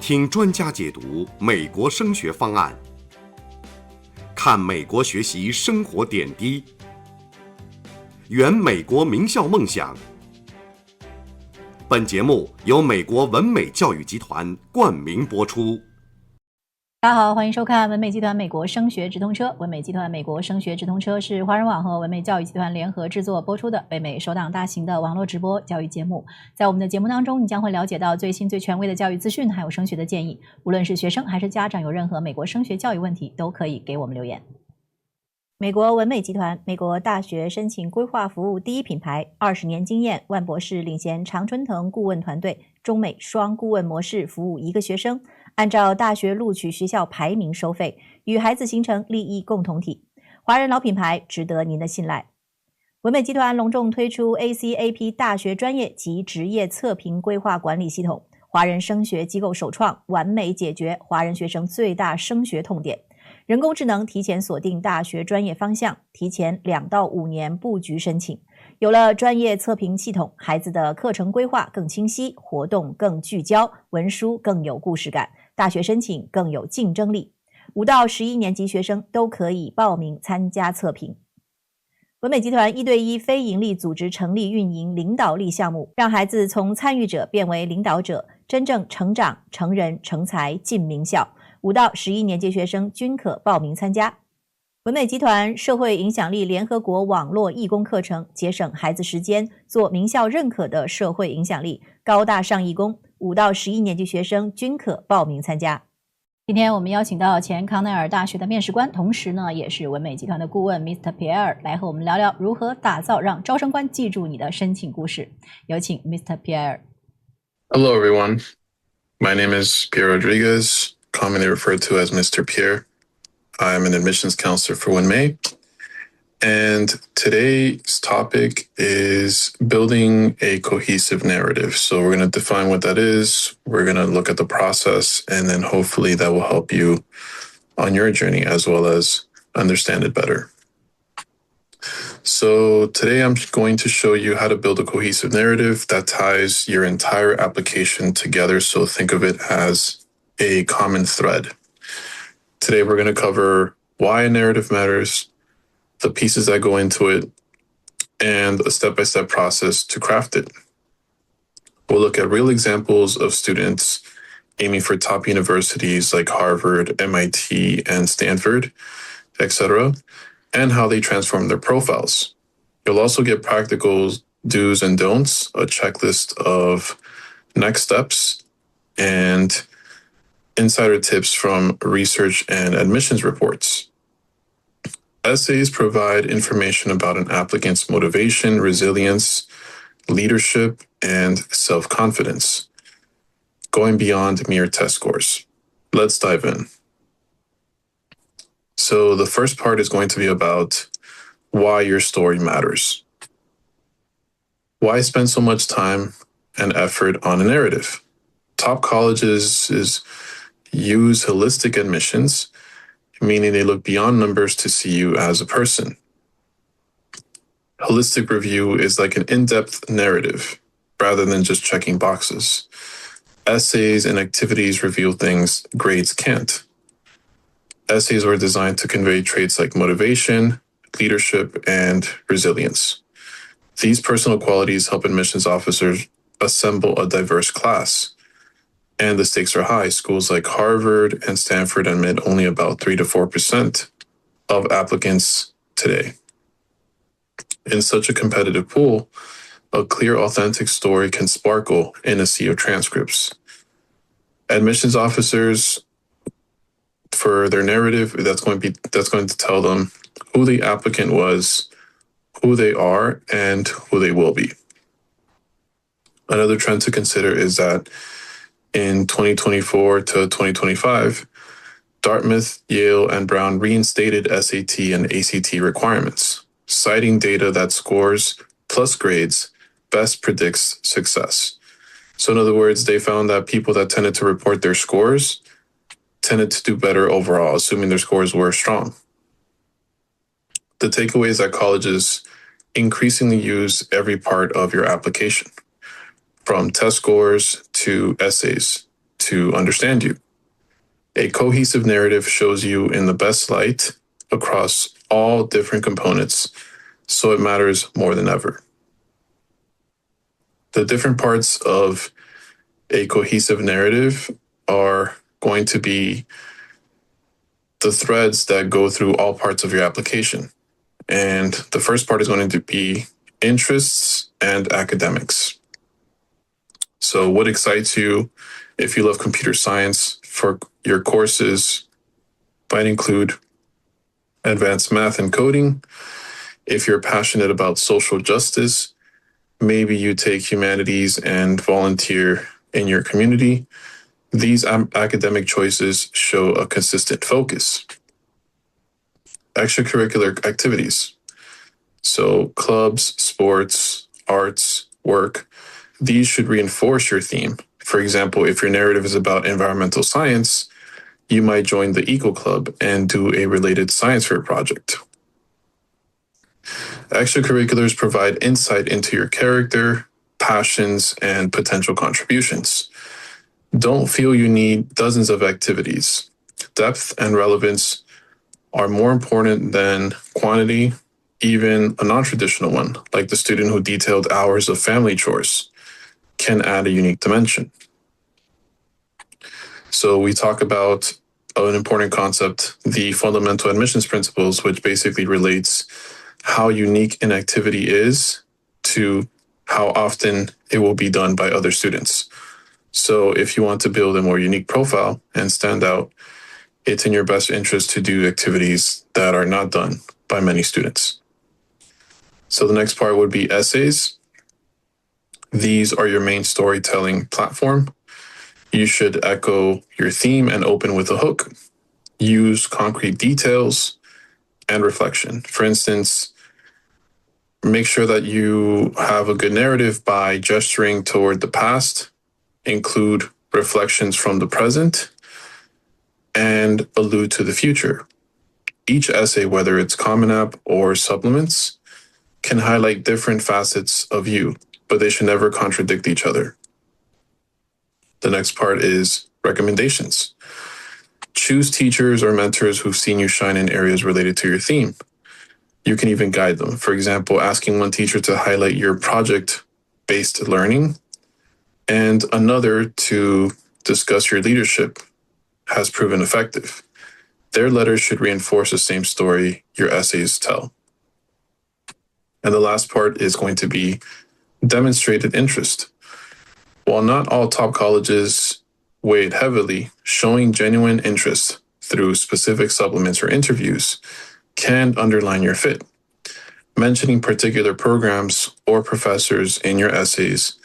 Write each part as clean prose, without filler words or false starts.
听专家解读美国升学方案，看美国学习生活点滴，圆美国名校梦想。本节目由美国文美教育集团冠名播出。大家好，欢迎收看文美集团美国升学直通车。文美集团美国升学直通车是华人网和文美教育集团联合制作播出的北美首档大型的网络直播教育节目。在我们的节目当中，你将会了解到最新最权威的教育资讯，还有升学的建议。无论是学生还是家长，有任何美国升学教育问题，都可以给我们留言。美国文美集团美国大学申请规划服务第一品牌，20年经验，万博士领衔常春藤顾问团队，中美双顾问模式服务一个学生，按照大学录取学校排名收费，与孩子形成利益共同体。华人老品牌，值得您的信赖。文美集团隆重推出 ACAP 大学专业及职业测评规划管理系统，华人升学机构首创，完美解决华人学生最大升学痛点。人工智能提前锁定大学专业方向，提前2到5年布局申请。有了专业测评系统，孩子的课程规划更清晰，活动更聚焦，文书更有故事感，大学申请更有竞争力。5到11年级学生都可以报名参加测评。文美集团1对1非营利组织成立运营领导力项目，让孩子从参与者变为领导者，真正成长、成人、成才进名校。5到11年级学生均可报名参加。文美集团社会影响力联合国网络义工课程，节省孩子时间，做名校认可的社会影响力，高大上义工。5到11年级学生均可报名参加。今天我们邀请到前康奈尔大学的面试官，同时呢也是文美集团的顾问 Mr. Pierre 来和我们聊聊如何打造让招生官记住你的申请故事。有请 Mr. Pierre。Hello everyone. My name is Pierre Rodriguez.commonly referred to as Mr. Pierre. I'm an admissions counselor for WinMay. And today's topic is building a cohesive narrative. So we're going to define what that is. We're going to look at the process, and then hopefully that will help you on your journey as well as understand it better. So today I'm going to show you how to build a cohesive narrative that ties your entire application together. So think of it as a common thread. Today we're going to cover why a narrative matters, the pieces that go into it, and a step-by-step process to craft it. We'll look at real examples of students aiming for top universities like Harvard, MIT, and Stanford, etc., and how they transform their profiles. You'll also get practical do's and don'ts, a checklist of next steps, and insider tips from research and admissions reports. Essays provide information about an applicant's motivation, resilience, leadership, and self-confidence, going beyond mere test scores. Let's dive in. So the first part is going to be about why your story matters. Why spend so much time and effort on a narrative? Top colleges use holistic admissions, meaning they look beyond numbers to see you as a person. Holistic review is like an in-depth narrative rather than just checking boxes. Essays and activities reveal things grades can't. Essays were designed to convey traits like motivation, leadership, and resilience. These personal qualities help admissions officers assemble a diverse class. And the stakes are high. Schools like Harvard and Stanford admit only about 3 to 4% of applicants today. In such a competitive pool, a clear, authentic story can sparkle in a sea of transcripts. Admissions officers, for their narrative, that's going to tell them who the applicant was, who they are, and who they will be. Another trend to consider is that in 2024 to 2025, Dartmouth, Yale, and Brown reinstated SAT and ACT requirements, citing data that scores plus grades best predicts success. So in other words, they found that people that tended to report their scores tended to do better overall, assuming their scores were strong. The takeaway is that colleges increasingly use every part of your application, from test scores to essays to understand you. A cohesive narrative shows you in the best light across all different components, so it matters more than ever. The different parts of a cohesive narrative are going to be the threads that go through all parts of your application. And the first part is going to be interests and academics. So what excites you if you love computer science for your courses might include advanced math and coding. If you're passionate about social justice, maybe you take humanities and volunteer in your community. These academic choices show a consistent focus. Extracurricular activities. So clubs, sports, arts, work, these should reinforce your theme. For example, if your narrative is about environmental science, you might join the Eco Club and do a related science fair project. Extracurriculars provide insight into your character, passions, and potential contributions. Don't feel you need dozens of activities. Depth and relevance are more important than quantity, even a non-traditional one, like the student who detailed hours of family chores, can add a unique dimension. So we talk about an important concept, the fundamental admissions principles, which basically relates how unique an activity is to how often it will be done by other students. So if you want to build a more unique profile and stand out, it's in your best interest to do activities that are not done by many students. So the next part would be essays. These are your main storytelling platform. You should echo your theme and open with a hook. Use concrete details and reflection. For instance, make sure that you have a good narrative by gesturing toward the past, include reflections from the present, and allude to the future. Each essay, whether it's Common App or supplements, can highlight different facets of you, but they should never contradict each other. The next part is recommendations. Choose teachers or mentors who've seen you shine in areas related to your theme. You can even guide them. For example, asking one teacher to highlight your project-based learning and another to discuss your leadership has proven effective. Their letters should reinforce the same story your essays tell. And the last part is going to be demonstrated interest. While not all top colleges weigh it heavily, showing genuine interest through specific supplements or interviews can underline your fit. Mentioning particular programs or professors in your essays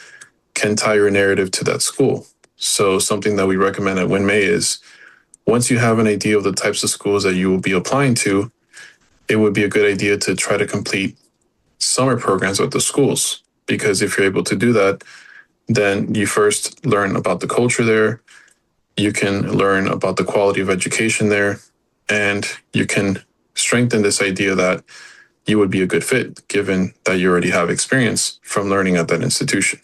can tie your narrative to that school. So something that we recommend at WinMay is once you have an idea of the types of schools that you will be applying to, it would be a good idea to try to complete summer programs at the schools. Because if you're able to do that, then you first learn about the culture there, you can learn about the quality of education there, and you can strengthen this idea that you would be a good fit given that you already have experience from learning at that institution.